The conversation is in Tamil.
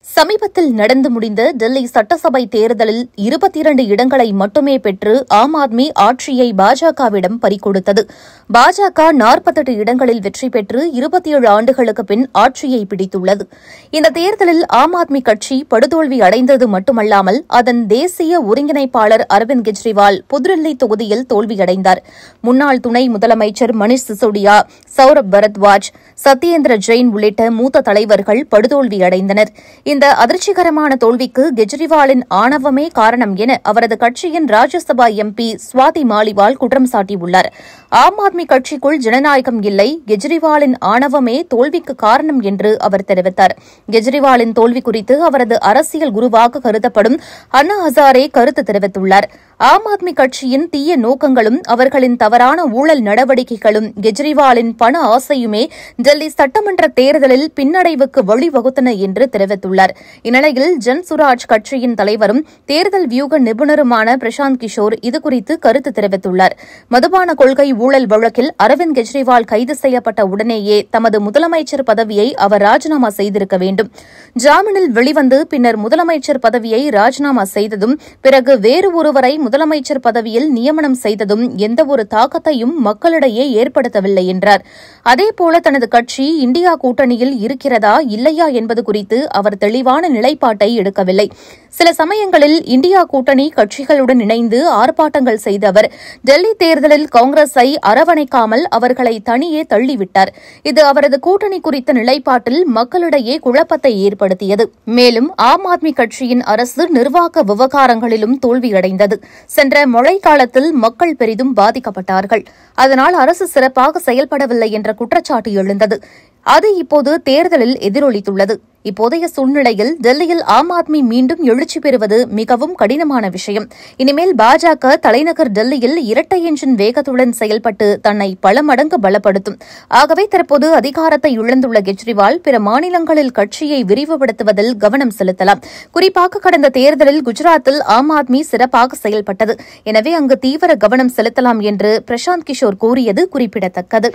சமீபத்தில் நடந்து முடிந்த டெல்லி சட்டசபை தேர்தலில் 22 இடங்களை மட்டுமே பெற்று ஆம் ஆத்மி ஆட்சியை பாஜகவிடம் பறிகொடுத்தது. பாஜக 48 இடங்களில் வெற்றி பெற்று 27 ஆண்டுகளுக்கு பின் ஆட்சியை பிடித்துள்ளது. இந்த தேர்தலில் ஆம் ஆத்மி கட்சி படுதோல்வி அடைந்தது மட்டுமல்லாமல் அதன் தேசிய ஒருங்கிணைப்பாளர் அரவிந்த் கெஜ்ரிவால் புதுடில்லி தொகுதியில் தோல்வியடைந்தார். முன்னாள் துணை முதலமைச்சர் மணீஷ் சிசோடியா, சௌரப் பரத்வாஜ், சத்யேந்திர ஜெயின் உள்ளிட்ட மூத்த தலைவர்கள் படுதோல்வியடைந்தனர். இந்த அதிர்ச்சிகரமான தோல்விக்கு கெஜ்ரிவாலின் ஆணவமே காரணம் என அவரது கட்சியின் ராஜ்யசபா எம்பி சுவாதி மாலிவால் குற்றம் சாட்டியுள்ளார். ஆம் ஆத்மி கட்சிக்குள் ஜனநாயகம் இல்லை, கெஜ்ரிவாலின் ஆணவமே தோல்விக்கு காரணம் என்று அவர் தெரிவித்தார். கெஜ்ரிவாலின் தோல்வி குறித்து அவரது அரசியல் குருவாக கருதப்படும் அண்ணா ஹசாரே கருத்து தெரிவித்துள்ளார். ஆம் ஆத்மி கட்சியின் தீய நோக்கங்களும் அவர்களின் தவறான ஊழல் நடவடிக்கைகளும் கெஜ்ரிவாலின் பண ஆசையுமே டெல்லி சட்டமன்ற தேர்தலில் பின்னடைவுக்கு வழிவகுத்தன என்று தெரிவித்துள்ளார். இந்நிலையில் ஜன்சுராஜ் கட்சியின் தலைவரும் தேர்தல் வியூக நிபுணருமான பிரசாந்த் கிஷோர் இதுகுறித்து கருத்து தெரிவித்துள்ளார். மதுபான கொள்கை ஊழல் வழக்கில் அரவிந்த் கெஜ்ரிவால் கைது செய்யப்பட்ட உடனேயே தமது முதலமைச்சர் பதவியை அவர் ராஜினாமா செய்திருக்க வேண்டும். ஜாமீனில் வெளிவந்து பின்னர் முதலமைச்சர் பதவியை ராஜினாமா செய்ததும் பிறகு வேறு ஒருவரை முதலமைச்சர் பதவியில் நியமனம் செய்ததும் எந்தவொரு தாக்கத்தையும் மக்களிடையே ஏற்படுத்தவில்லை என்றார். அதேபோல தனது கட்சி இந்தியா கூட்டணியில் இருக்கிறதா இல்லையா என்பது குறித்து அவர் தெளிவான நிலைப்பாட்டை எடுக்கவில்லை. சில சமயங்களில் இந்தியா கூட்டணி கட்சிகளுடன் இணைந்து ஆர்ப்பாட்டங்கள் செய்த அவர் டெல்லி தேர்தலில் காங்கிரஸை அரவணைக்காமல் அவர்களை தனியே தள்ளிவிட்டார். இது அவரது கூட்டணி குறித்த நிலைப்பாட்டில் மக்களிடையே குழப்பத்தை ஏற்படுத்தியது. மேலும் ஆம் ஆத்மி கட்சியின் அரசு நிர்வாக விவகாரங்களிலும் தோல்வியடைந்தது. சென்ற மழைக்காலத்தில் மக்கள் பெரிதும் பாதிக்கப்பட்டார்கள். அதனால் அரசு சிறப்பாக செயல்படவில்லை என்ற குற்றச்சாட்டு எழுந்தது. அது இப்போது தேர்தலில் எதிரொலித்துள்ளது. இப்போதைய சூழ்நிலையில் டெல்லியில் ஆம் ஆத்மி மீண்டும் எழுச்சி பெறுவது மிகவும் கடினமான விஷயம். இனிமேல் பாஜக தலைநகர் டெல்லியில் இரட்டை என்ஜின் வேகத்துடன் செயல்பட்டு தன்னை பல மடங்கு பலப்படுத்தும். ஆகவே தற்போது அதிகாரத்தை இழந்துள்ள கெஜ்ரிவால் பிற மாநிலங்களில் கட்சியை விரிவுபடுத்துவதில் கவனம் செலுத்தலாம். குறிப்பாக கடந்த தேர்தலில் குஜராத்தில் ஆம் ஆத்மி சிறப்பாக செயல்பட்டது. எனவே அங்கு தீவிர கவனம் செலுத்தலாம் என்று பிரசாந்த் கிஷோர் கூறியது குறிப்பிடத்தக்கது.